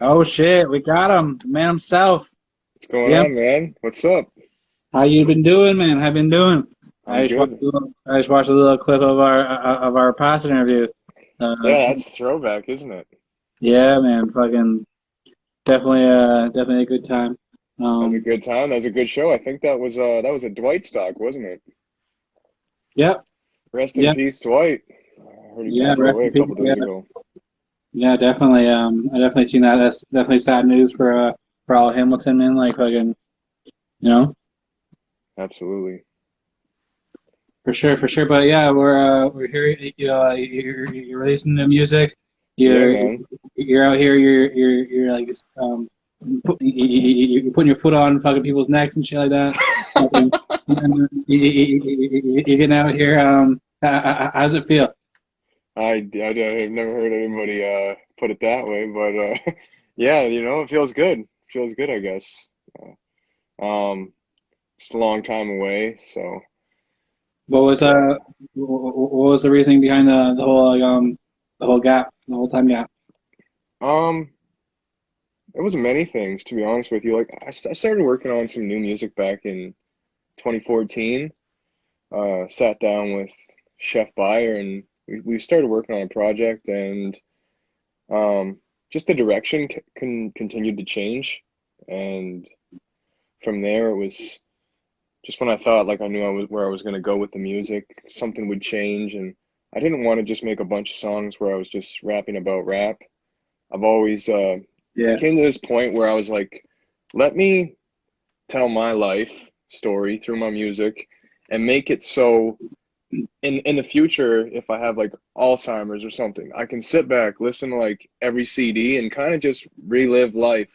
Oh shit, we got him, the man himself. What's going Yep. on, man? What's up? How you been doing, man? How you been doing? I'm good. I just watched a little clip of our past interview. Uh, Yeah, that's a throwback, isn't it? yeah, man, fucking definitely a good time. That was a Um, good time. That was a good show. I think that was a Dwight stock, wasn't it? yep, Rest in yep, peace, Dwight. I heard he yeah, passed rest away in a peace. couple Yeah, days ago. yeah, definitely. I definitely seen that. That's definitely sad news for all Hamilton, man. Like fucking, you know, Absolutely. for sure. But yeah, we're here. You're releasing the music. Yeah, You're man. you're out here. You're like you're putting your foot on fucking people's necks and shit like that. Fucking, you're getting out here. How does it feel? I've never heard anybody put it that way, but yeah, it feels good. Feels good, I guess. Um, it's a long time away, so What was just what was the reasoning behind the whole like, the whole gap, the whole time gap? um. It was many things, to be honest with you. Like I started working on some new music back in 2014. Sat down with Chef Bayer and we started working on a project, and just the direction continued to change. And from there, it was just when I thought like I knew I was where I was going to go with the music, something would change, and I didn't want to just make a bunch of songs where I was just rapping about rap. I've always I Yeah, came to this point where I was like, let me tell my life story through my music and make it so in the future, if I have like Alzheimer's or something, I can sit back, listen to like every CD and kind of just relive life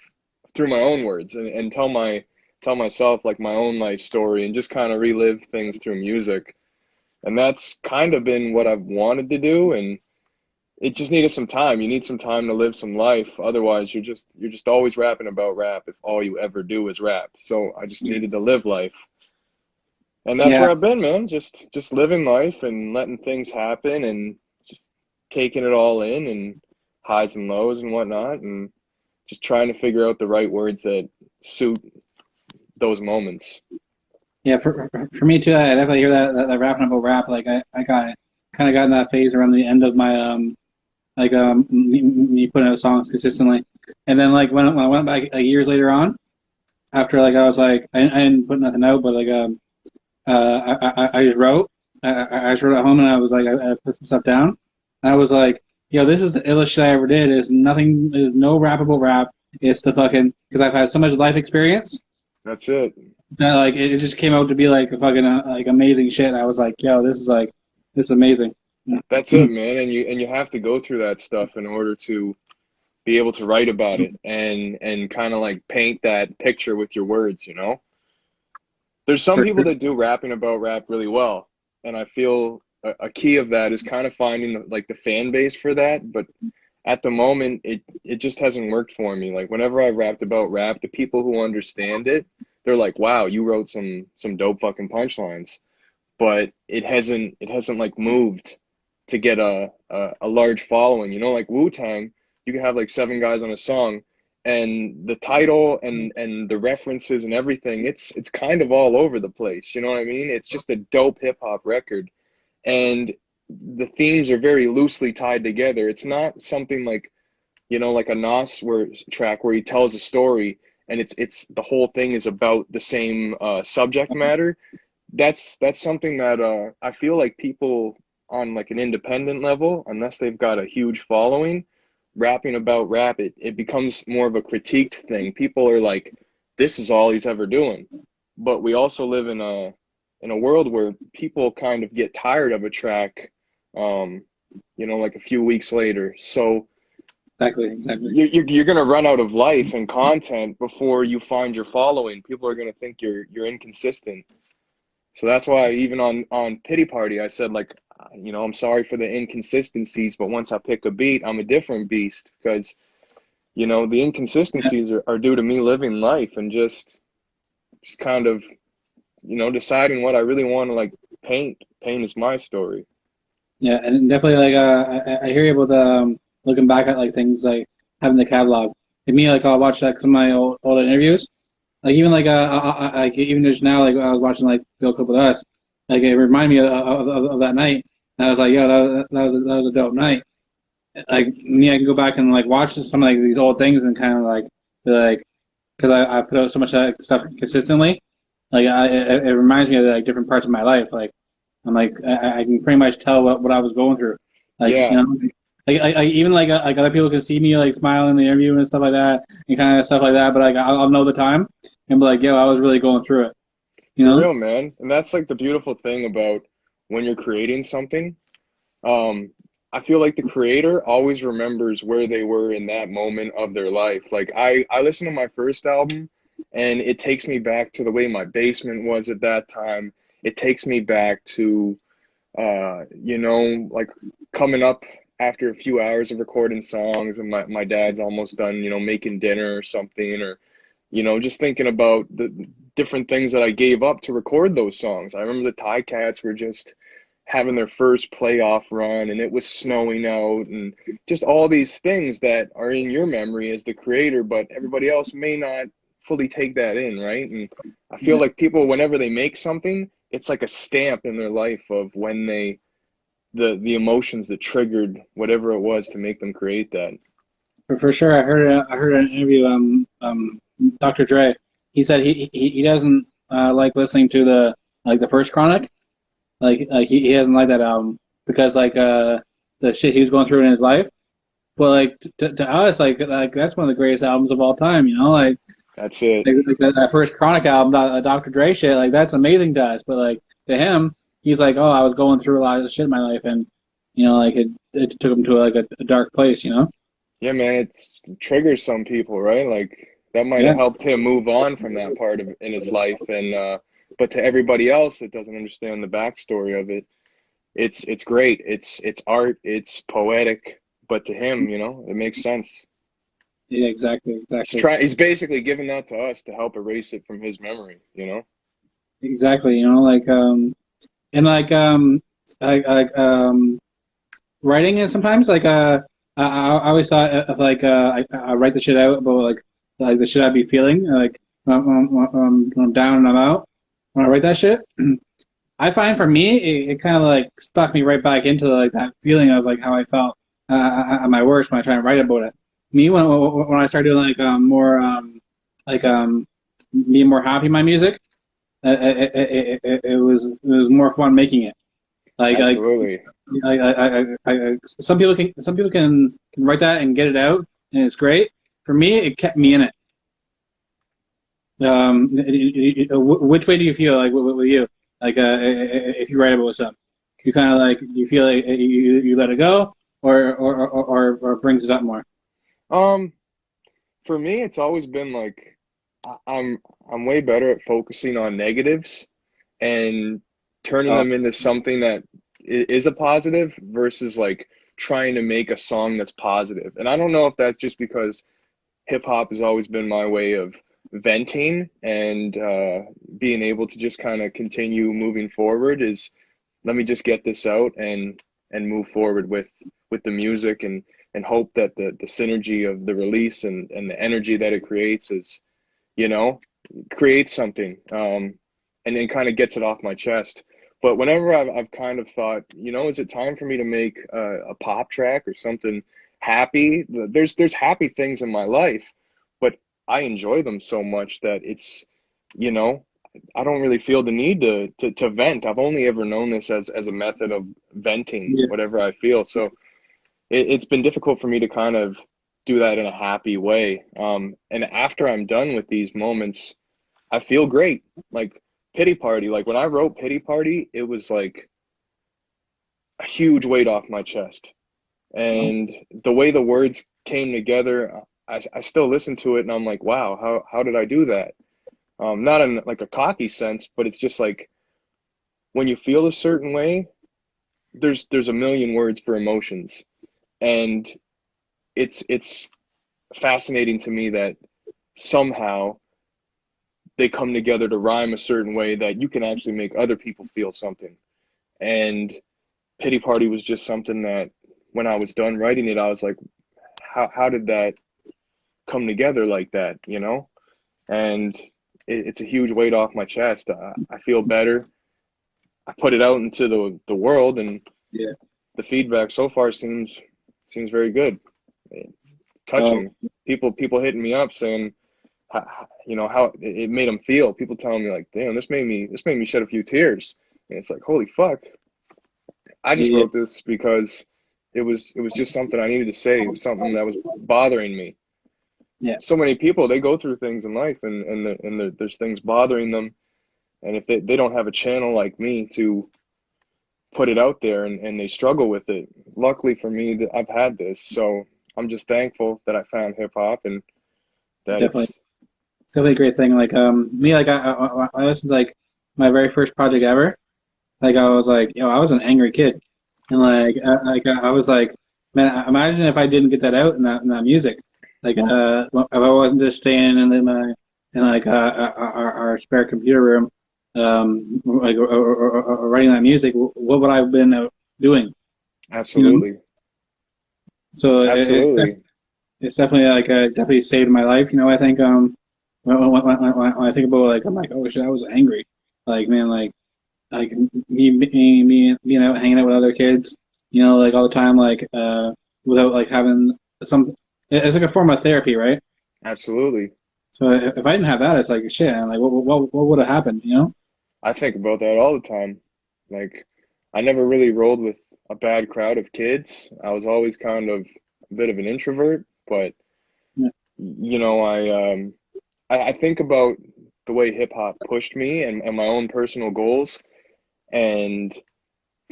through my own words, and tell myself like my own life story and just kind of relive things through music. And that's kind of been what I've wanted to do, and it just needed some time. You need some time to live some life. Otherwise, you're just always rapping about rap if all you ever do is rap. So I just yeah, needed to live life. And that's yeah. where I've been, man. Just living life and letting things happen and just taking it all in, and highs and lows and whatnot, and just trying to figure out the right words that suit those moments. Yeah, for me too, I definitely hear that rapping about rap. Like I got kind of got in that phase around the end of my me putting out songs consistently, and then like when I went back like years later on, after like I was like I didn't put nothing out, but like I just wrote. I just wrote at home and I was like I put some stuff down. And I was like, yo, this is the illest shit I ever did. There's nothing. There's no rappable rap. It's the fucking because I've had so much life experience That's it. that like it just came out to be like a fucking like amazing shit. And I was like, yo, this is amazing. That's it, man. And you have to go through that stuff in order to be able to write about it and kind of like paint that picture with your words. There's some For people sure. that do rapping about rap really well, and I feel a key of that is kind of finding like the fan base for that. But at the moment, it just hasn't worked for me. Like whenever I rapped about rap, the people who understand it, they're like, "Wow, you wrote some dope fucking punchlines." But it hasn't like moved to get a large following. Like Wu-Tang, you can have like seven guys on a song, and the title and the references and everything, it's kind of all over the place. You know what I mean? It's just a dope hip hop record, and the themes are very loosely tied together. It's not something like like a Nas track where he tells a story and it's the whole thing is about the same subject matter. That's something that I feel like people on like an independent level, unless they've got a huge following, rapping about rap, it becomes more of a critiqued thing. People are like, this is all he's ever doing. But we also live in a world where people kind of get tired of a track, um, like a few weeks later. So Exactly. you're gonna run out of life and content before you find your following. People are gonna think you're inconsistent. So that's why even on Pity Party, I said like, I'm sorry for the inconsistencies, but once I pick a beat, I'm a different beast because, the Yeah, inconsistencies are due to me living life and just kind of, deciding what I really want to like paint. Paint is my story. yeah, and definitely like I hear you about looking back at like things like having the catalog. To me, like I'll watch like some of my old interviews. Like even like like even just now, like I was watching like Bill Clip with Us. Like it reminded me of that night. And I was like, yeah, that was a dope night. Like me, I can go back and like watch some of like these old things and kind of like be like, because I put out so much stuff consistently. Like it reminds me of like different parts of my life. Like I'm like I can pretty much tell what I was going through. Like you Yeah, know, like even like other people can see me like smiling in the interview and stuff like that and kind of stuff like that. But like I'll know the time and be like, yo, I was really going through it. You for know? real, man. And that's like the beautiful thing about when you're creating something. Um, I feel like the creator always remembers where they were in that moment of their life. Like I listened to my first album and it takes me back to the way my basement was at that time. It takes me back to like coming up after a few hours of recording songs and my dad's almost done, making dinner or something, or just thinking about the different things that I gave up to record those songs. I remember the Tie Cats were just having their first playoff run and it was snowing out and just all these things that are in your memory as the creator, but everybody else may not fully take that in, right? And I feel Yeah, like people, whenever they make something, it's like a stamp in their life of when the emotions that triggered whatever it was to make them create that. for sure. I heard an interview. Dr. Dre. He said he doesn't like listening to the first Chronic. Like he doesn't like that album because the shit he was going through in his life. But like to us, like that's one of the greatest albums of all time. You know, That's it. like that first Chronic album, Dr. Dre shit. Like that's amazing to us. But like to him, he's like, oh, I was going through a lot of shit in my life, and like it took him to like a dark place. You know? Yeah, man, it triggers some people, right? Like that might Yeah, have helped him move on from that part of in his life, and but to everybody else that doesn't understand the backstory of it, it's great. It's art, it's poetic, but to him, it makes sense. yeah, exactly, exactly, He's basically giving that to us to help erase it from his memory. exactly. You know, and writing it sometimes I always thought of I write the shit out about like the shit I'd be feeling like when I'm down and I'm out when I write that shit. I find for me it kind of like stuck me right back into like that feeling of like how I felt at my worst when I try and write about it. Me when I started doing like more like being more happy in my music, it was more fun making it. Like Absolutely. some people can write that and get it out and it's great. For me, it kept me in it. Which way do you feel like with you? Like if you write about something, you kind of like you feel like you let it go, or brings it up more. Um, for me, it's always been like I'm way better at focusing on negatives and turning Oh, them into something that is a positive versus like trying to make a song that's positive. And I don't know if that's just because hip hop has always been my way of venting and being able to just kind of continue moving forward is let me just get this out and move forward with the music and hope that the synergy of the release and the energy that it creates is you know creates something and then kind of gets it off my chest. But whenever I've kind of thought, is it time for me to make a pop track or something happy? There's happy things in my life, but I enjoy them so much that you know, I don't really feel the need to vent. I've only ever known this as a method of venting yeah, whatever I feel. So it's been difficult for me to kind of do that in a happy way. And after I'm done with these moments, I feel great. Like Pity Party, like when I wrote Pity Party, it was like a huge weight off my chest. no, And the way the words came together, I still listen to it and I'm like, wow, how did I do that? Not in like a cocky sense, but it's just like when you feel a certain way, there's a million words for emotions. And it's fascinating to me that somehow they come together to rhyme a certain way that you can actually make other people feel something. And Pity Party was just something that when I was done writing it, I was like, how did that come together like that, you know? And it's a huge weight off my chest. I feel better. I put it out into the world, and Yeah. the feedback so far seems very good. Oh, Touching. People hitting me up saying you know how it made them feel. People telling me like, "Damn, this made me shed a few tears." And it's like, "Holy fuck. I just yeah. wrote this because it was just something I needed to say, something that was bothering me." Yeah. So many people, they go through things in life, and there's things bothering them, and if they don't have a channel like me to put it out there, and they struggle with it. Luckily for me, that I've had this, so I'm just thankful that I found hip hop and that Definitely. it's It's definitely a great thing. Like me, like I listened to like my very first project ever. Like I was like, I was an angry kid, and I was like, man, imagine if I didn't get that out in that music. Like if I wasn't just staying in like our spare computer room, like or writing that music, what would I have been doing? You know. absolutely, So absolutely, it's definitely like definitely saved my life. I think when I think about it, like I'm like, oh shit, I was angry. Like man, like me being out hanging out with other kids, like all the time, like without like having some. It's like a form of therapy, right? absolutely. So if I didn't have that, it's like shit. And like what would have happened? You know? I think about that all the time. Like, I never really rolled with a bad crowd of kids. I was always kind of a bit of an introvert, but Yeah. you know, I think about the way hip hop pushed me and my own personal goals, and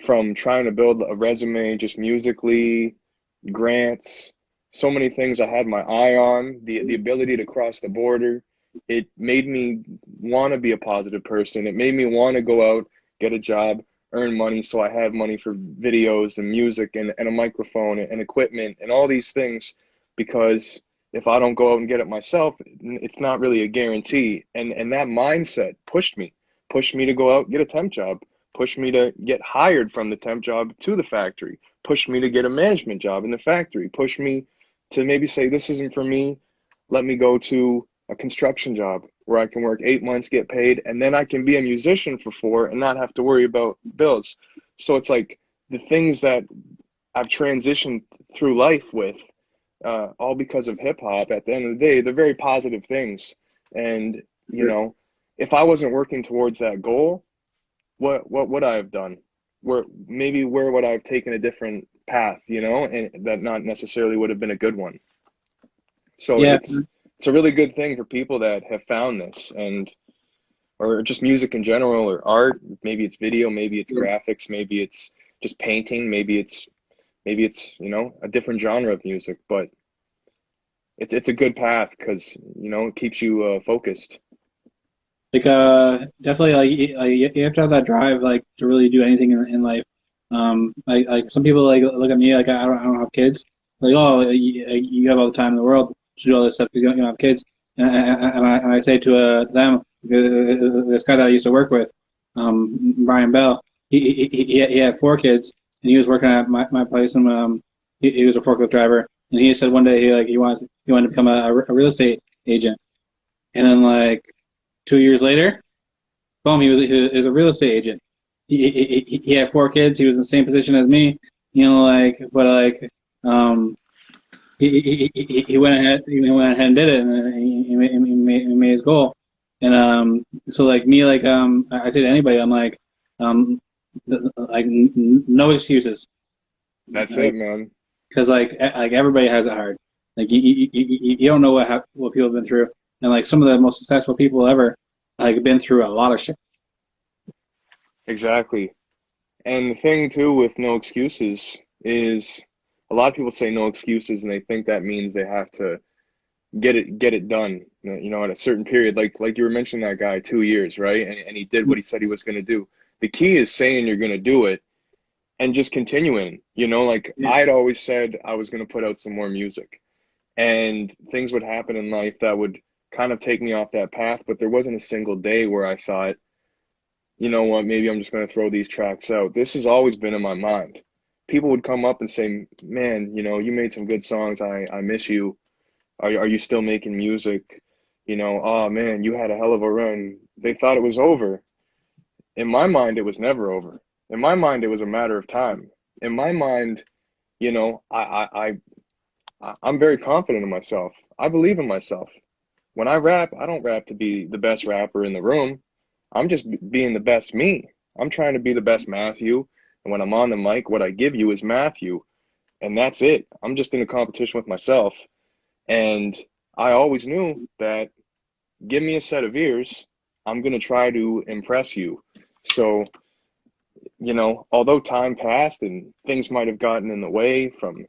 from trying to build a resume just musically, grants, so many things I had my eye on, the ability to cross the border. It made me want to be a positive person. It made me want to go out, get a job, earn money, so I had money for videos and music and a microphone and equipment and all these things, because if I don't go out and get it myself, it's not really a guarantee. And that mindset pushed me to go out and get a temp job, pushed me to get hired from the temp job to the factory, pushed me to get a management job in the factory, pushed me to maybe say, this isn't for me. Let me go to a construction job where I can work 8 months, get paid, and then I can be a musician for 4 and not have to worry about bills. So it's like the things that I've transitioned through life with, all because of hip hop. At the end of the day, they're very positive things. And, you know, if I wasn't working towards that goal, what would I have done? Where would I have taken a different path, and that not necessarily would have been a good one. So Yeah. it's a really good thing for people that have found this, and or just music in general, or art. Maybe it's video, maybe it's graphics, maybe it's just painting, maybe it's a different genre of music, but it's a good path because it keeps you focused. Like definitely you have to have that drive like to really do anything in life. Like some people like look at me like I don't have kids. Like oh you have all the time in the world to do all this stuff because you don't have kids. And I say to them this guy that I used to work with, Brian Bell. He had 4 kids and he was working at my place and he was a forklift driver and he said one day he wanted to become a real estate agent and then like 2 years later, boom, he was a real estate agent. He had 4 kids. He was in the same position as me, but um, he went ahead and did it, and he made his goal. And so like me, like I say to anybody, I'm um, like no excuses, That's like it, man. because like everybody has it hard. Like you don't know what people have been through, and like some of the most successful people ever like been through a lot of shit. Exactly. And the thing too with no excuses is a lot of people say no excuses and they think that means they have to get it done, at a certain period. Like you were mentioning that guy 2 years, right? And he did what he said he was going to do. The key is saying you're going to do it and just continuing. Like Yeah. I'd always said I was going to put out some more music, and things would happen in life that would kind of take me off that path, but there wasn't a single day where I thought, you know what, maybe I'm just going to throw these tracks out. This has always been in my mind. People would come up and say, man, you made some good songs. I miss you. Are you still making music? You know, oh man, you had a hell of a run. They thought it was over. In my mind, it was never over. In my mind, it was a matter of time. In my mind, you know, I'm very confident in myself. I believe in myself. When I rap, I don't rap to be the best rapper in the room. I'm just being the best me. I'm trying to be the best Matthew. And when I'm on the mic, what I give you is Matthew. And that's it. I'm just in a competition with myself. And I always knew that give me a set of ears, I'm going to try to impress you. So, you know, although time passed and things might have gotten in the way from,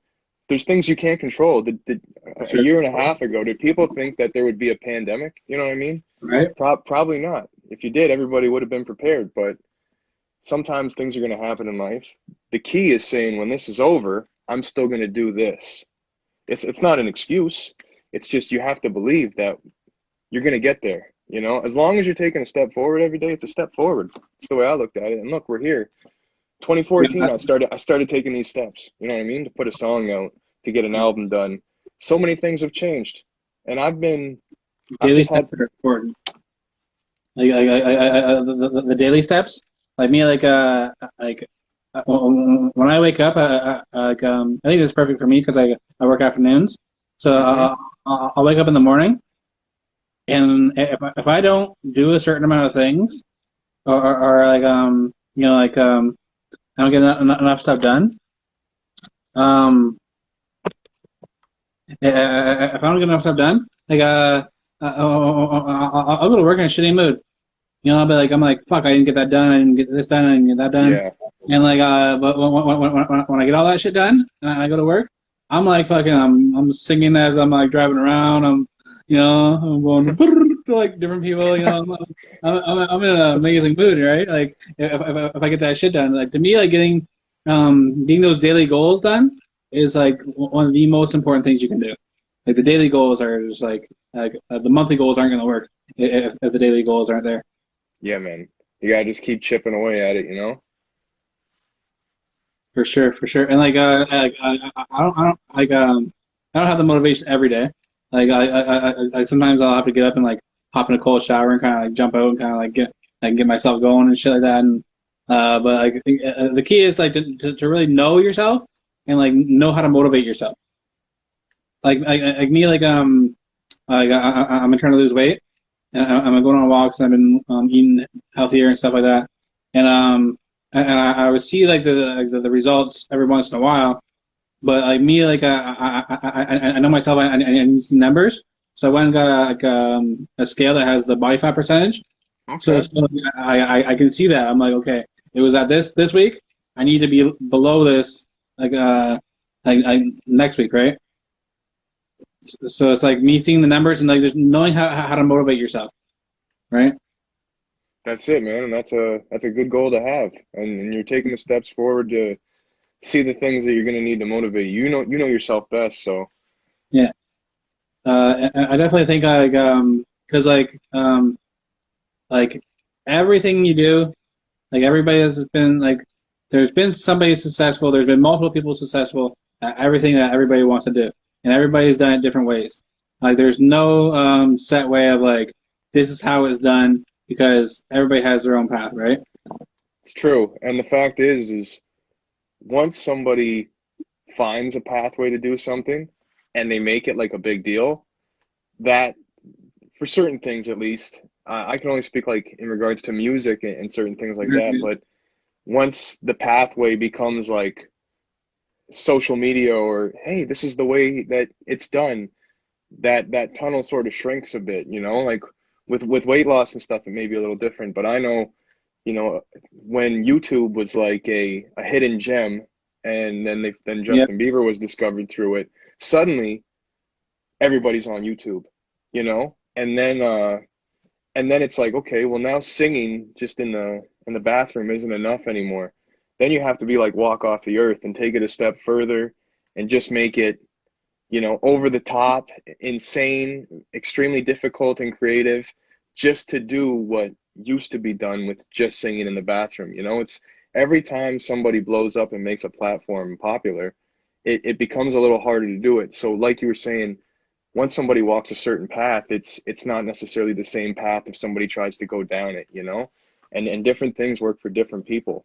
there's things you can't control. A Sure. year and a half ago, did people think that there would be a pandemic? You know what I mean? Right. Probably not. If you did, everybody would have been prepared. But sometimes things are going to happen in life. The key is saying, when this is over, I'm still going to do this. It's not an excuse. It's just you have to believe that you're going to get there. You know, as long as you're taking a step forward every day, it's a step forward. It's the way I looked at it. And look, we're here. 2014, Yeah. I started taking these steps. You know what I mean? To put a song out, to get an album done. So many things have changed, and I've Daily just steps had. are important. The daily steps, like me, like when I wake up, I think it's perfect for me because I work afternoons. So Hmm. I'll wake up in the morning, and if I don't do a certain amount of things, or like I don't get enough stuff done. Um, if I don't get enough stuff done, I'll go to work in a shitty mood. You know, I'm like, fuck, I didn't get that done. I didn't get this done. I didn't get that done. Yeah, And but when I get all that shit done and I go to work, I'm like fucking, I'm singing as I'm like driving around. I'm going to like different people. I'm in an amazing mood, right? Like if I get that shit done, like to me, like getting those daily goals done is like one of the most important things you can do. Like the daily goals are just the monthly goals aren't going to work if the daily goals aren't there. yeah, man. You gotta just keep chipping away at it. You know. For sure, for sure. And I don't have the motivation every day. Sometimes I'll have to get up and like hop in a cold shower and kind of like jump out and kind of get myself going and shit like that. And but like the key is like to really know yourself and like know how to motivate yourself. Like me I'm trying to lose weight and I'm going on walks and I've been eating healthier and stuff like that. And I would see like the results every once in a while. But like me, I know myself. I need some numbers, so I went and got a scale that has the body fat percentage. Okay. So I can see that. I'm like, okay, it was at this week. I need to be below this like next week, right? So it's like me seeing the numbers and like just knowing how to motivate yourself, right? That's it, man. And that's a good goal to have. And you're taking the steps forward to see the things that you're gonna need to motivate you. You know yourself best. So Yeah. I definitely think because like everything you do, like everybody has been like, there's been somebody successful, there's been multiple people successful at everything that everybody wants to do, and everybody's done it different ways. Like there's no set way of like this is how it's done because everybody has their own path, right? it's true. And the fact is once somebody finds a pathway to do something and they make it like a big deal, that for certain things at least, I can only speak like in regards to music and certain things like that, but once the pathway becomes like social media or hey, this is the way that it's done, that tunnel sort of shrinks a bit, you know, like with weight loss and stuff, it may be a little different, but I know, you know, when YouTube was like a hidden gem, and then Yeah, Justin Bieber was discovered through it, suddenly everybody's on YouTube, you know, and then it's like, okay, well now singing just in the bathroom isn't enough anymore. Then you have to be like walk off the earth and take it a step further and just make it, you know, over the top, insane, extremely difficult and creative, just to do what used to be done with just singing in the bathroom. You know, it's every time somebody blows up and makes a platform popular, it becomes a little harder to do it. So, like you were saying, once somebody walks a certain path, it's not necessarily the same path if somebody tries to go down it, you know? And different things work for different people.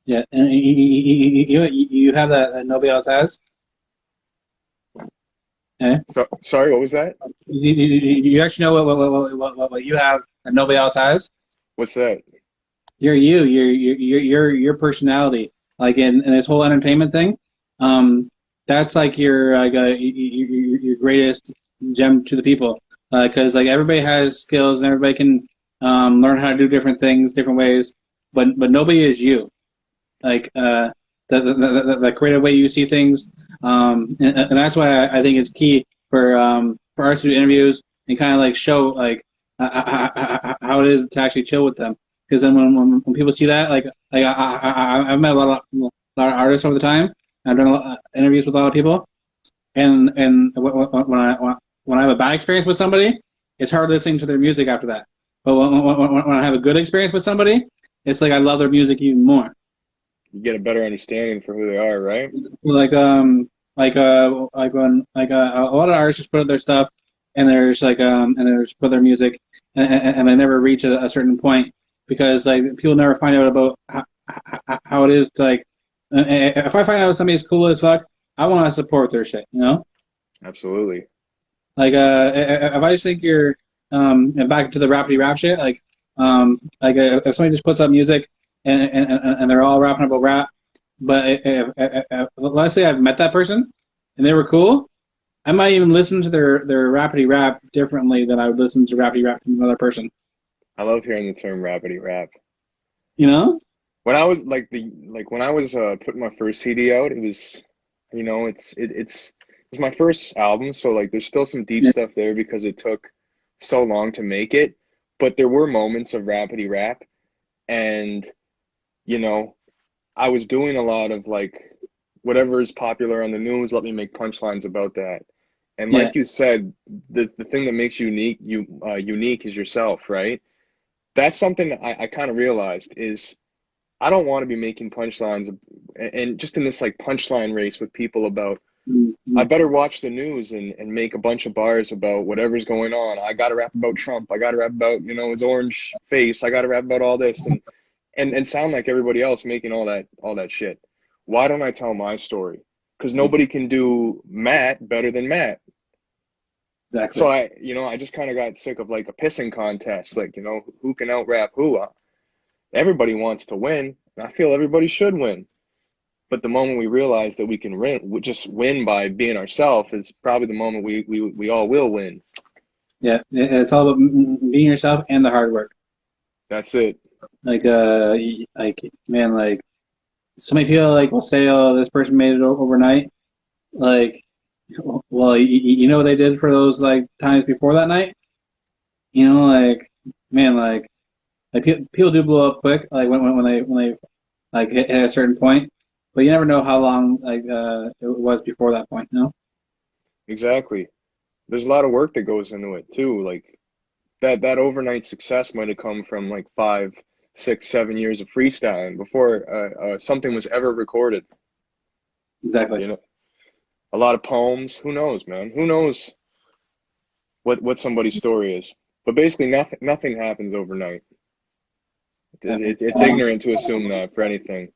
Yeah, and you have that nobody else has. Eh? So sorry, what was that? You actually know what you have that nobody else has. What's that? You're you, your personality. Like in this whole entertainment thing, um, that's like your greatest gem to the people. Because like everybody has skills and everybody can learn how to do different things, different ways, but nobody is you. Like the creative way you see things, and that's why I think it's key for us to do interviews and kind of like show like how it is to actually chill with them. Because then when people see that, like I've met a lot of artists over the time. I've done a lot of interviews with a lot of people, and when I have a bad experience with somebody, it's hard listening to their music after that. But when I have a good experience with somebody, it's like I love their music even more. You get a better understanding for who they are, right? Like when a lot of artists just put out their stuff and there's and they just put their music and they never reach a certain point because like people never find out about how it is to like if I find out somebody's cool as fuck, I want to support their shit, you know? Absolutely. Like if I just think you're and back to the rapidy rap shit, if somebody just puts up music and they're all rapping about rap, but let's say I've met that person and they were cool, I might even listen to their rapidy rap differently than I would listen to rapidy rap from another person. I love hearing the term rapidy rap. You know? When I was when I was putting my first CD out, it was, it's my first album, so like there's still some deep Yeah, stuff there because it took so long to make it, but there were moments of rapidy rap, and you know, I was doing a lot of like whatever is popular on the news, let me make punchlines about that. And yeah, like you said, the thing that makes unique is yourself, right? That's something I kind of realized is I don't want to be making punchlines and just in this like punchline race with people about I mm-hmm. better watch the news and make a bunch of bars about whatever's going on. I got to rap about Trump. I got to rap about, his orange face. I got to rap about all this and sound like everybody else making all that shit. Why don't I tell my story? Because nobody can do Matt better than Matt. So Exactly. I just kind of got sick of like a pissing contest, like, who can out rap who. Everybody wants to win. And I feel everybody should win. But the moment we realize that we can just win by being ourselves is probably the moment we all will win. Yeah, it's all about being yourself and the hard work. That's it. Like man, like so many people like will say, "Oh, this person made it overnight." Like, well, you know what they did for those like times before that night? You know, like man, like people do blow up quick, like when they like hit a certain point, but you never know how long it was before that point. You know? Exactly. There's a lot of work that goes into it too. Like that overnight success might have come from like 5, 6, 7 years of freestyling before something was ever recorded. Exactly. You know, a lot of poems. Who knows, man? Who knows what somebody's story is? But basically, nothing happens overnight. Exactly. It's ignorant to assume that for anything.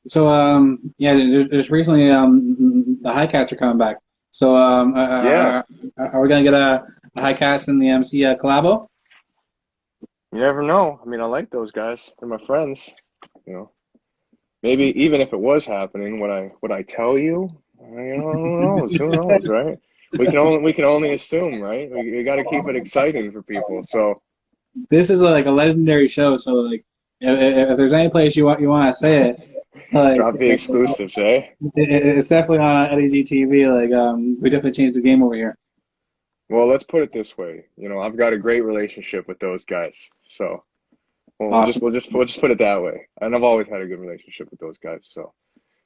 So yeah, there's recently the high cats are coming back. So Yeah, are we gonna get a high cats in the MC collabo? you never know. I mean, I like those guys. They're my friends. You know, maybe even if it was happening, would I tell you? Who knows? Who knows, right? We can only assume, right? We got to keep it exciting for people. So This is like a legendary show. So like if there's any place you want to say it, like drop the exclusives, eh? it's definitely on LEG TV. Like we definitely changed the game over here. Well, let's put it this way. I've got a great relationship with those guys. So we'll just Awesome. we'll just we'll just put it that way. And I've always had a good relationship with those guys. So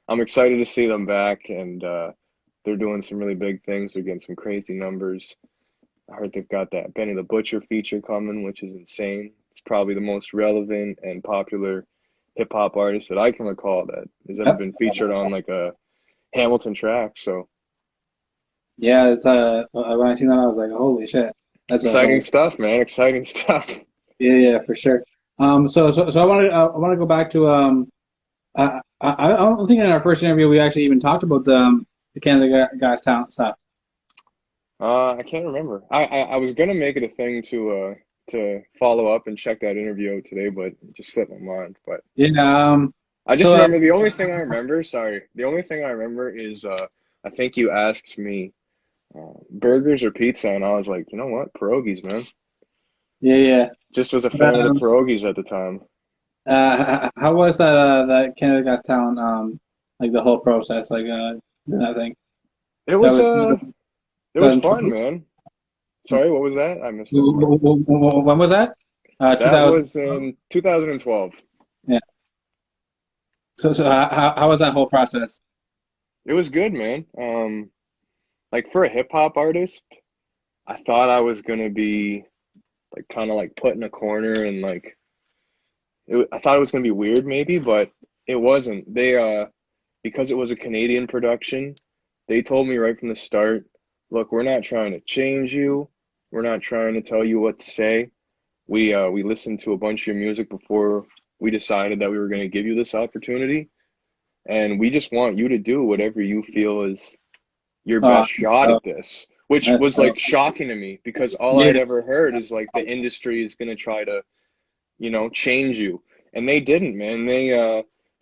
I'm excited to see them back, and they're doing some really big things. They're getting some crazy numbers. I heard they've got that Benny the Butcher feature coming, which is insane. It's probably the most relevant and popular hip hop artist that I can recall that has ever Yep. been featured on like a Hamilton track. So Yeah, it's when I seen that, I was like, holy shit, that's a Exciting stuff, man. Exciting stuff. yeah, yeah, for sure. So I want to go back to I don't think in our first interview we actually even talked about the Canada Guy's talent stuff. I can't remember. I was gonna make it a thing to follow up and check that interview out today, but it just slipped my mind. But Yeah. I just So remember the only thing I remember, sorry, the only thing I remember is I think you asked me burgers or pizza, and I was like, you know what, pierogies, man. yeah, yeah. Just was a But, fan of the pierogies at the time. how was that Canada Guy's talent like the whole process like that thing It that was was it was fun, 2020. man. Sorry, what was that? I missed that part. When was that? That 2000. was in 2012. Yeah. So how was that whole process? It was good, man. Like for a hip hop artist, I thought I was gonna be like kind of like put in a corner and like I thought it was gonna be weird maybe, but it wasn't. They because it was a Canadian production, they told me right from the start, look, we're not trying to change you. We're not trying to tell you what to say. We listened to a bunch of your music before we decided that we were going to give you this opportunity, and we just want you to do whatever you feel is your Oh, best shot oh, at this, which that's was so like shocking to me because all yeah. I'd ever heard is like the industry is going to try to, change you. And they didn't, man.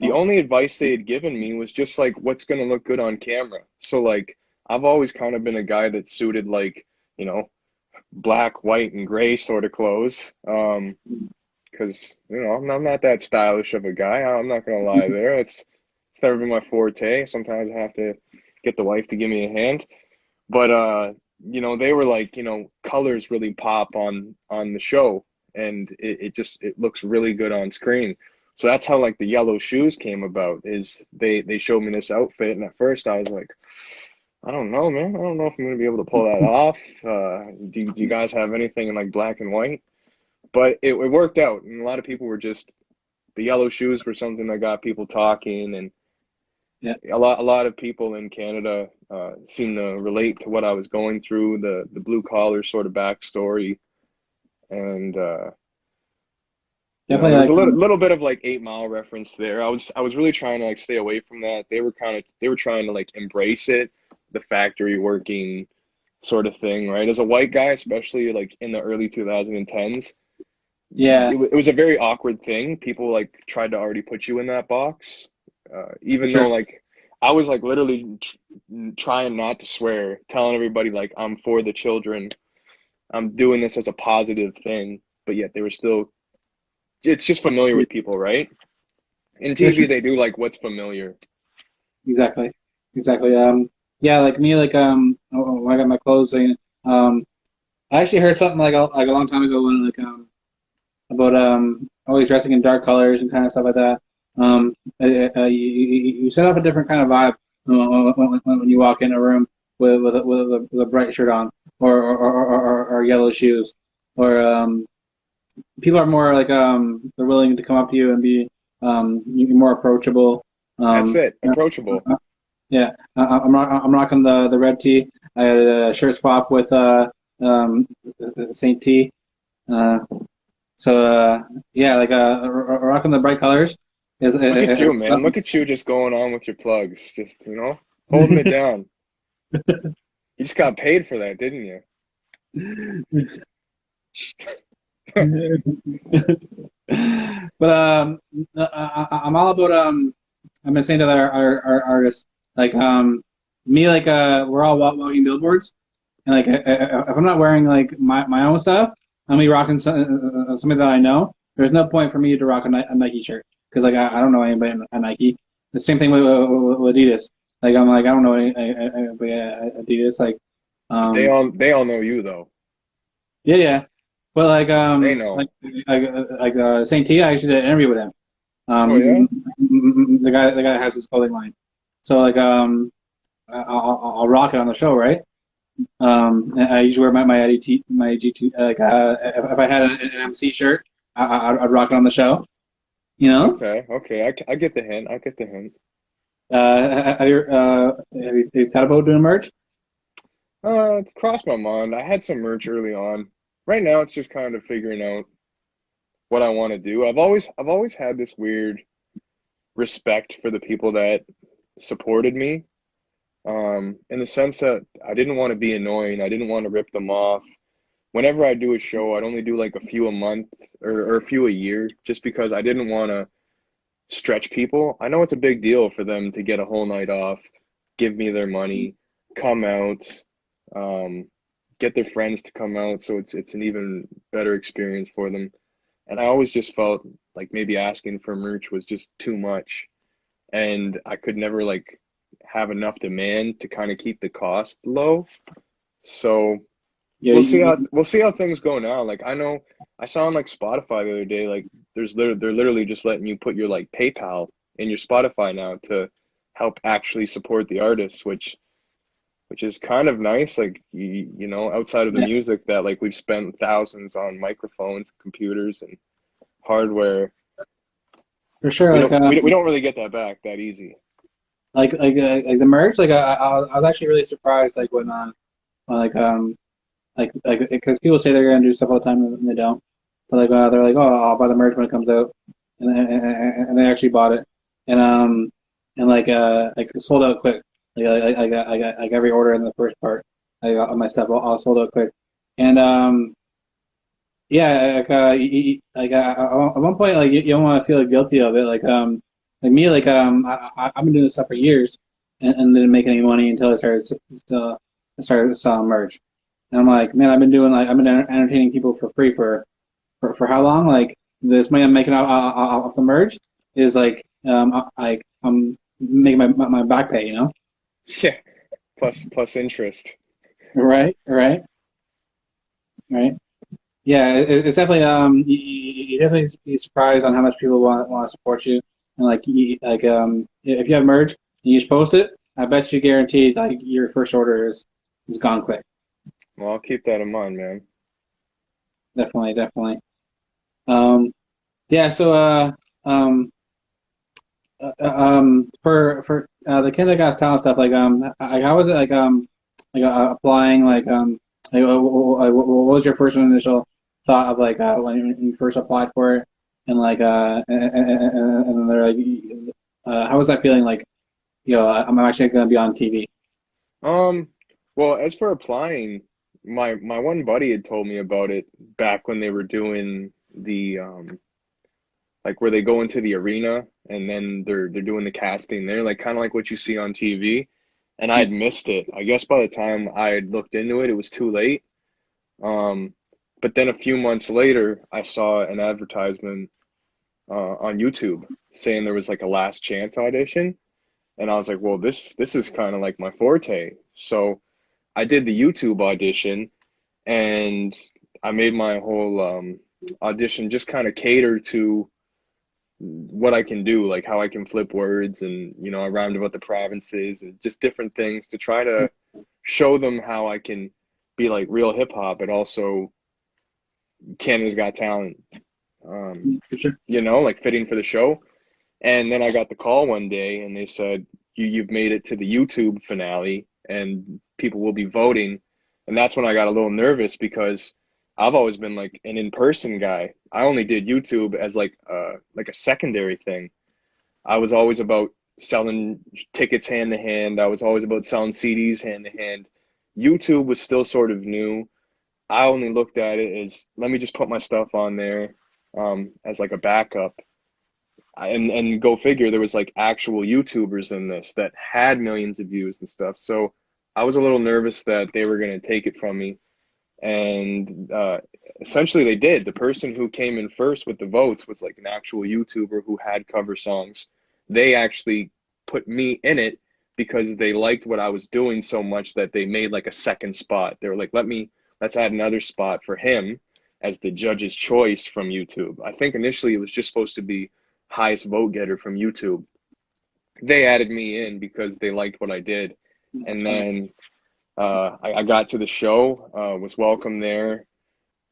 The only advice they had given me was just like what's going to look good on camera. So like I've always kind of been a guy that suited like, you know, black, white, and gray sort of clothes. Because I'm not that stylish of a guy. I'm not gonna lie there. It's never been my forte. Sometimes I have to get the wife to give me a hand. But they were like, colors really pop on the show, and it looks really good on screen. So that's how like the yellow shoes came about. Is they showed me this outfit, and at first I was like, I don't know, man. I don't know if I'm gonna be able to pull that off. Do you guys have anything in like black and white? But it worked out, and a lot of people were just the yellow shoes were something that got people talking, and Yeah, a lot of people in Canada seem to relate to what I was going through, the blue collar sort of backstory, and definitely there was like a little bit of like 8 Mile reference there. I was really trying to like stay away from that. They were trying to like embrace it, the factory working sort of thing, right? As a white guy, especially like in the early 2010s, yeah, it was a very awkward thing. People like tried to already put you in that box, for even though sure. like I was like literally trying not to swear, telling everybody like I'm for the children, I'm doing this as a positive thing, but yet they were still. It's just familiar Yeah, with people, right? In for sure. TV, they do like what's familiar. Exactly, exactly. Yeah, like me, like when I got my clothes, I actually heard something like a long time ago when about always dressing in dark colors and kind of stuff like that. You set off a different kind of vibe when you walk in a room with a bright shirt on or yellow shoes or people are more like they're willing to come up to you and be more approachable. That's Um, it. Approachable. yeah, I'm rocking the red tee. I had a shirt swap with um, Saint T. Uh, so yeah, like rocking the bright colors is Look at you, man. Look at you just going on with your plugs. Just, holding it down. You just got paid for that, didn't you? but I'm all about I've been saying to our artists like me like we're all walking billboards and like if I'm not wearing like my own stuff, I'm gonna be rocking something that I know. There's no point for me to rock a Nike shirt because like I don't know anybody at Nike. The same thing with Adidas. Like I'm like I don't know anybody at Adidas. They Um all they all know you though. yeah, yeah. But They know. Saint T, I actually did an interview with him. Oh yeah? The guy that has his clothing line. So like I'll rock it on the show, right? And I usually wear my GT like if I had an MC shirt, I'd rock it on the show. You know? Okay, okay. I get the hint. I get the hint. Have you thought about doing merch? It's crossed my mind. I had some merch early on. Right now, it's just kind of figuring out what I want to do. I've always had this weird respect for the people that supported me. In the sense that I didn't want to be annoying. I didn't want to rip them off. Whenever I do a show, I'd only do like a few a month or a few a year, just because I didn't want to stretch people. I know it's a big deal for them to get a whole night off, give me their money, come out, um, get their friends to come out, so it's an even better experience for them. And I always just felt like maybe asking for merch was just too much, and I could never like have enough demand to kind of keep the cost low. So Yeah, we'll see how things go now. Like I know I saw on like Spotify the other day, like they're literally just letting you put your like PayPal in your Spotify now to help actually support the artists, which is kind of nice. Like outside of the yeah, music that like we've spent thousands on microphones, computers, and hardware, for sure. we Like, don't we don't, we don't really get that back that easy. like the merge. Like, I was actually really surprised. Like like because people say they're gonna do stuff all the time and they don't. But like, they're like, oh, I'll buy the merch when it comes out, and they actually bought it, and like it sold out quick. I got like every order in the first part. I got my stuff all sold out quick, and yeah, at one point, like you don't want to feel guilty of it. Like me, I've been doing this stuff for years, and didn't make any money until I started selling merch. And I'm like, man, I've been entertaining people for free for how long? Like this money I'm making off the merch is like, I'm making my back pay, you know? Yeah, plus interest. Right, right, right. Yeah, it's definitely you definitely be surprised on how much people want to support you, and if you have merch and you just post it, I bet you guaranteed like your first order is gone quick. Well, I'll keep that in mind, man. Definitely, definitely. Um, yeah. For the Kid That Got Talent stuff, how was it applying what was your first initial thought of when you first applied for it, and and then they're like, how was that feeling like, I'm actually going to be on TV. Um, well, as for applying, my one buddy had told me about it back when they were doing the like where they go into the arena and then they're doing the casting there, like kind of like what you see on TV. And I had missed it. I guess by the time I had looked into it, it was too late. Um, but then a few months later, I saw an advertisement on YouTube saying there was like a last chance audition, and I was like, well, this is kind of like my forte. So I did the YouTube audition, and I made my whole audition just kind of cater to what I can do, like how I can flip words, and I rhymed about the provinces and just different things to try to show them how I can be like real hip hop, but also Canada's Got Talent, For sure. like fitting for the show. And then I got the call one day, and they said, you've made it to the YouTube finale, and people will be voting. And that's when I got a little nervous because I've always been like an in-person guy. I only did YouTube as like a secondary thing. I was always about selling tickets hand to hand. I was always about selling CDs hand to hand. YouTube was still sort of new. I only looked at it as let me just put my stuff on there as like a backup. And go figure, there was like actual YouTubers in this that had millions of views and stuff. So I was a little nervous that they were going to take it from me. And essentially they did. The person who came in first with the votes was like an actual YouTuber who had cover songs. They actually put me in it because they liked what I was doing so much that they made like a second spot. They were like, let's add another spot for him as the judge's choice from YouTube. I think initially it was just supposed to be highest vote getter from YouTube. They added me in because they liked what I did. That's And funny. then I got to the show, was welcome there.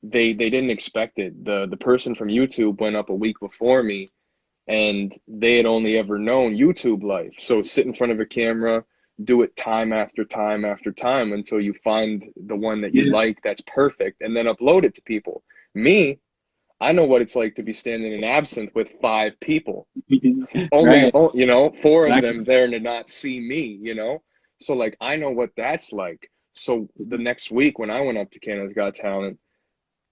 They didn't expect it. The person from YouTube went up a week before me, and they had only ever known YouTube life. So sit in front of a camera, do it time after time after time until you find the one that you Yeah. like that's perfect, and then upload it to people. Me, I know what it's like to be standing in absinthe with 5 people. Only, Right. you know, 4 of them Exactly. there to not see me, you know? So like I know what that's like. So the next week when I went up to Canada's Got Talent,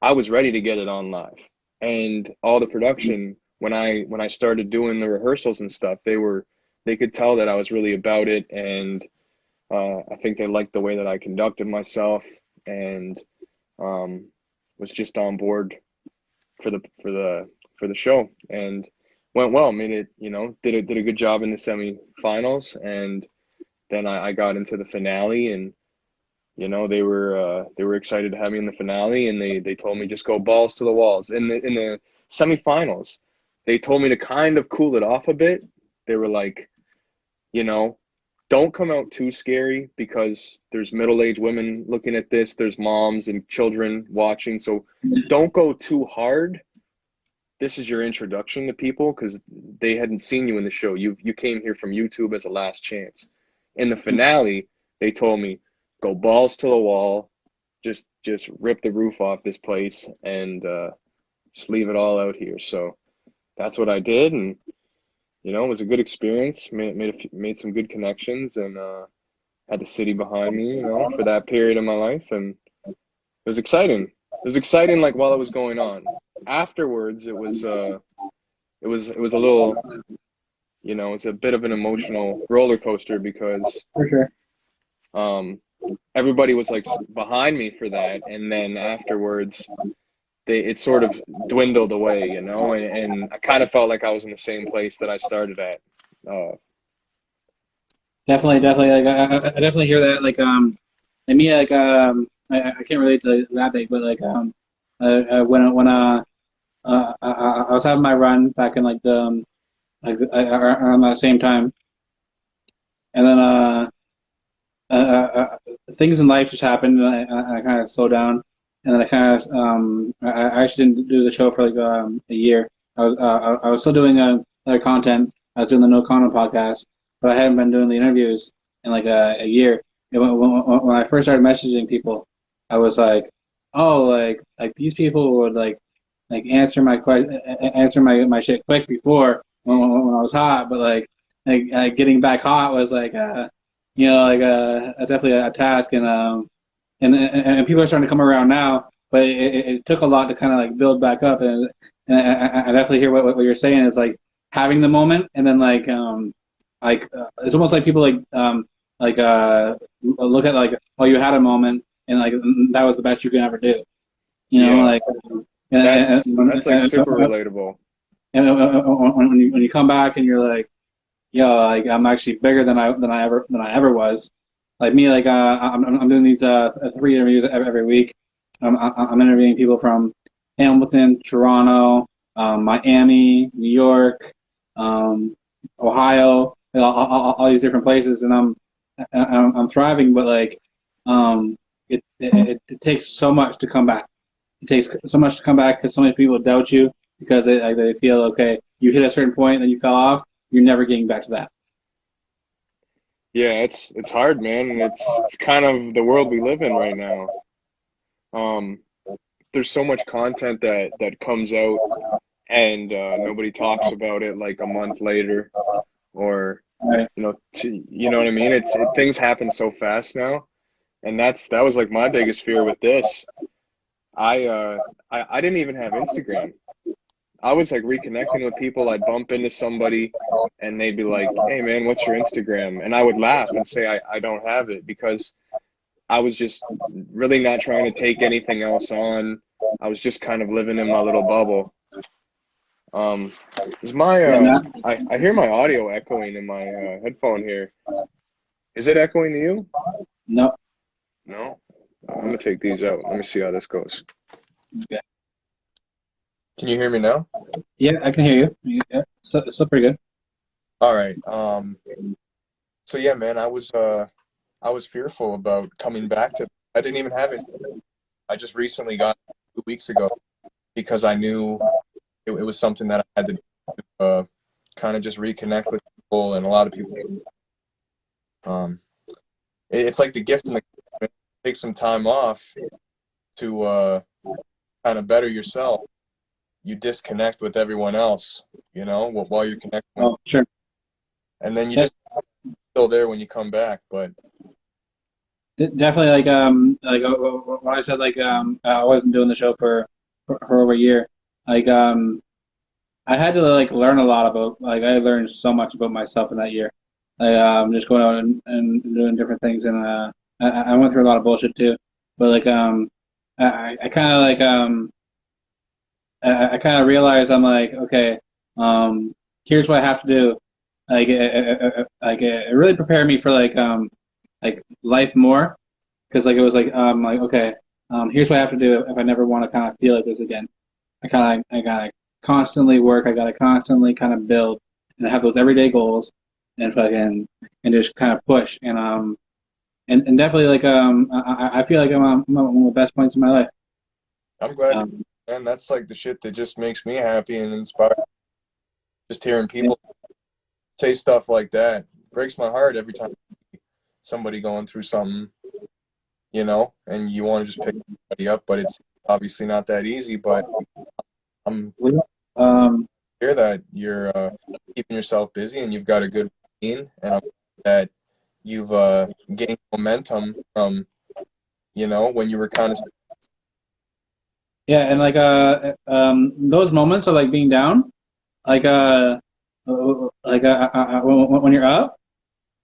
I was ready to get it on live. And all the production, when I started doing the rehearsals and stuff, they could tell that I was really about it, and I think they liked the way that I conducted myself, and was just on board for the show, and went well. Made it, you know, did a good job in the semifinals, and then I got into the finale, and you know they were excited to have me in the finale, and they told me just go balls to the walls. In the semifinals, they told me to kind of cool it off a bit. They were like, you know, don't come out too scary because there's middle-aged women looking at this, there's moms and children watching, so don't go too hard. This is your introduction to people because they hadn't seen you in the show. You came here from YouTube as a last chance. In the finale, they told me, go balls to the wall, just rip the roof off this place, and just leave it all out here. So that's what I did, and you know, it was a good experience. Made some good connections, and had the city behind me, you know, for that period of my life, and it was exciting. It was exciting, like while it was going on. Afterwards, it was a little, you know, it's a bit of an emotional roller coaster because For sure. um, everybody was like behind me for that, and then afterwards, it sort of dwindled away, you know, and I kind of felt like I was in the same place that I started at. Uh, Definitely, definitely. Like I definitely hear that. Like me, I can't relate to that big, but I was having my run back in like the around that same time, and then things in life just happened, and I kind of slowed down, and then I actually didn't do the show for like a year. I was still doing other content. I was doing the No Comment podcast, but I hadn't been doing the interviews in like a year. And when I first started messaging people, I was like, oh, like these people would like answer my shit quick before when I was hot, but getting back hot was definitely a task, and people are starting to come around now, but it took a lot to kind of like build back up, and I definitely hear what you're saying is like having the moment, and then it's almost like people look at like, oh, you had a moment, and like that was the best you can ever do, you know, yeah, like and, that's like super relatable. when you come back and you're like, yo, like I'm actually bigger than I ever was. Like me, I'm doing these 3 interviews every week. I'm interviewing people from Hamilton, Toronto, Miami, New York, um, Ohio, all these different places, and I'm thriving. But it takes so much to come back. It takes so much to come back because so many people doubt you because they feel okay. You hit a certain point, and then you fell off. You're never getting back to that. Yeah, it's hard, man, and it's kind of the world we live in right now. Um, there's so much content that comes out, and nobody talks about it like a month later, or Right. you know what I mean? Things happen so fast now, and that was like my biggest fear with this. I didn't even have Instagram. I was like reconnecting with people. I'd bump into somebody and they'd be like, "Hey man, what's your Instagram?" And I would laugh and say I don't have it because I was just really not trying to take anything else on. I was just kind of living in my little bubble. Um, is my Yeah, no, I hear my audio echoing in my headphone here. Is it echoing to you? no. No? I'm gonna take these out. Let me see how this goes. Okay. Can you hear me now? Yeah, I can hear you. Yeah, still pretty good. All right. So yeah, man, I was fearful about coming back to. I didn't even have it. I just recently got it 2 weeks ago because I knew it was something that I had to kind of just reconnect with people and a lot of people. it's like the gift and the take some time off to kind of better yourself. You disconnect with everyone else, while you're connecting with, Oh, sure. and then you Yeah, just still there when you come back. But definitely what I said, I wasn't doing the show for over a year. Like I had to like learn a lot about, like, I learned so much about myself in that year. Like just going out and doing different things, and I went through a lot of bullshit too. But like I kind of I kind of realized, I'm like, okay, here's what I have to do. It really prepared me for like life more, because like it was like okay, here's what I have to do if I never want to kind of feel like this again. I gotta constantly work. I gotta constantly kind of build and have those everyday goals, and fucking and just kind of push, and definitely I feel like I'm at one of the best points in my life. I'm glad you, Um, and that's like the shit that just makes me happy and inspired. Just hearing yeah, people say stuff like that breaks my heart every time somebody going through something, and you want to just pick somebody up, but it's obviously not that easy. But I'm we, glad um, to hear that you're keeping yourself busy and you've got a good routine, and I'm glad that you've gained momentum from, when you were kind of. yeah, and those moments of like being down, like when you're up,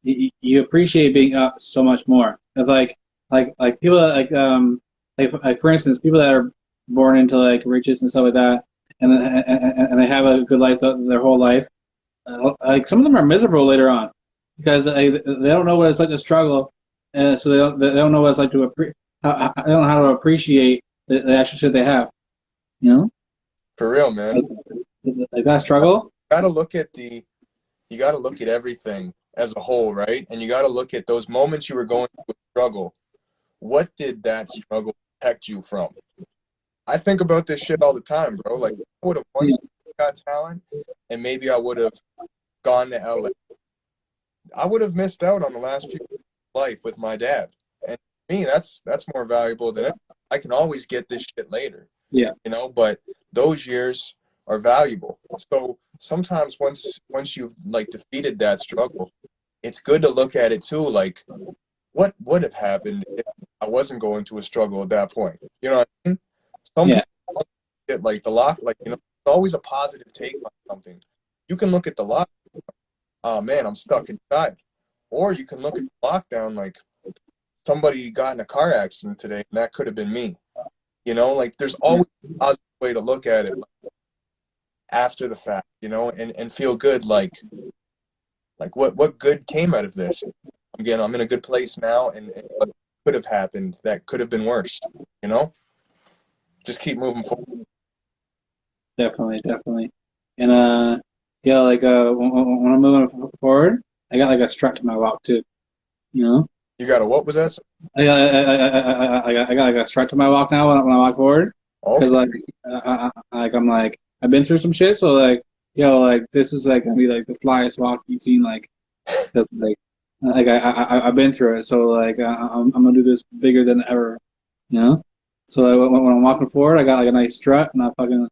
you appreciate being up so much more. It's like people that like for instance, people that are born into like riches and stuff like that, and they have a good life their whole life. Like some of them are miserable later on because they don't know what it's like to struggle, and so they don't know what it's like to they don't know how to appreciate the extra shit they have. You know, For real, man. like, like that struggle. Gotta look at the you got to look at everything as a whole, right? And you got to look at those moments you were going through a struggle. What did that struggle protect you from? I think about this shit all the time, bro. Like, I would have won Yeah, Got Talent, and maybe I would have gone to LA. I would have missed out on the last few years of life with my dad. And to me, that's more valuable than anything. I can always get this shit later, yeah, but those years are valuable. So sometimes once you've like defeated that struggle, it's good to look at it too, like what would have happened if I wasn't going through a struggle at that point. You know what I mean? Some yeah, people get like the lock, like it's always a positive take on something. You can look at the lock, oh man, I'm stuck inside. Or you can look at the lockdown like somebody got in a car accident today and that could have been me. Like there's yeah. always a positive way to look at it, like, after the fact, and feel good, like what good came out of this. Again, I'm in a good place now, and what could have happened that could have been worse, you know? Just keep moving forward. Definitely, definitely. And yeah, when I'm moving forward, I got like a strut to my walk too. You know, You got a what was that? I got like a strut to my walk now when I walk forward, because Okay. I'm like I've been through some shit, so like like this is like gonna be like the flyest walk you've seen, like, 'cause, I've been through it, so like I'm gonna do this bigger than ever. You know, so like, when I'm walking forward, I got like a nice strut, and I fucking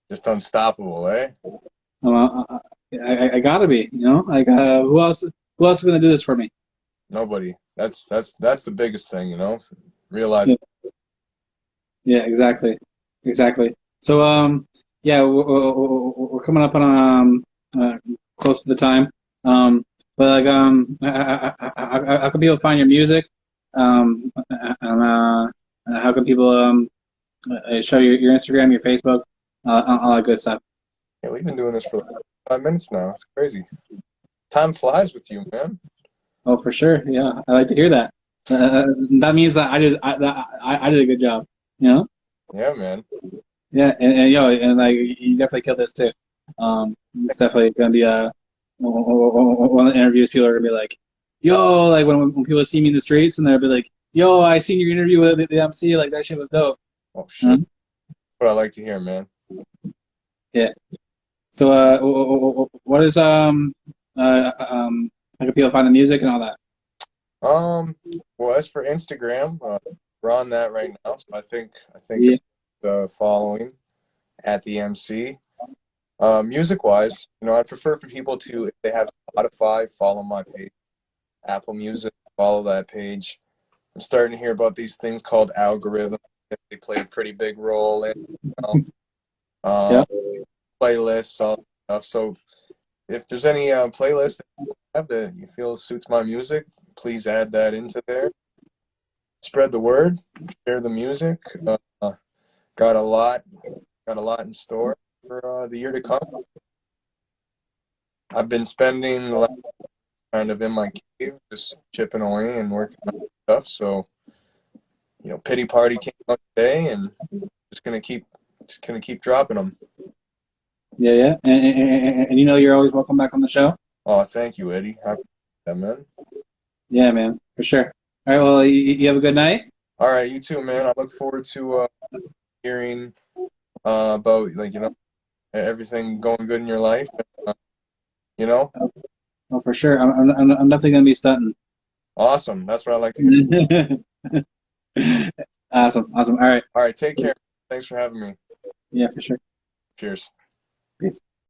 Just unstoppable, eh? I gotta be, like who else is gonna do this for me? Nobody. That's the biggest thing, Realize Yeah, yeah, exactly. So yeah, we're coming up on close to the time. But like how can people find your music? And how can people show your Instagram, your Facebook, all that good stuff? yeah, we've been doing this for like 5 minutes now. It's crazy. Time flies with you, man. Oh, for sure. Yeah, I like to hear that. That means that I did a good job. You know? Yeah, man. Yeah, and like you definitely killed this too. It's definitely gonna be one of the interviews. People are gonna be like, "Yo," like when people see me in the streets, and they'll be like, "Yo, I seen your interview with the MC. Like that shit was dope." Oh Huh? shit. What I like to hear, man. Yeah. So, what is how can people find the music and all that? Um, well, as for Instagram, we're on that right now. So I think Yeah, it's the following at the MC. Music wise, I prefer for people to, if they have Spotify, follow my page. Apple Music, follow that page. I'm starting to hear about these things called algorithms. They play a pretty big role in, know, yeah, um, playlists, all that stuff. So if there's any playlist that you have that you feel suits my music, please add that into there. Spread the word, share the music. Got a lot, got a lot in store for the year to come. I've been spending the last kind of in my cave, just chipping away and working on stuff. So, Pity Party came out today, and just gonna keep, just gonna keep dropping them. yeah, yeah. And you know you're always welcome back on the show. Oh, thank you, Eddie. I appreciate that, man. Yeah, man, for sure. All right, well, you have a good night. All right, you too, man. I look forward to hearing about everything going good in your life. Uh, you know, Oh, for sure. I'm definitely gonna be stunting. awesome. That's what I like to hear. Awesome, awesome. All right. All right, take care. Thanks for having me. Yeah, for sure. Cheers. Peace.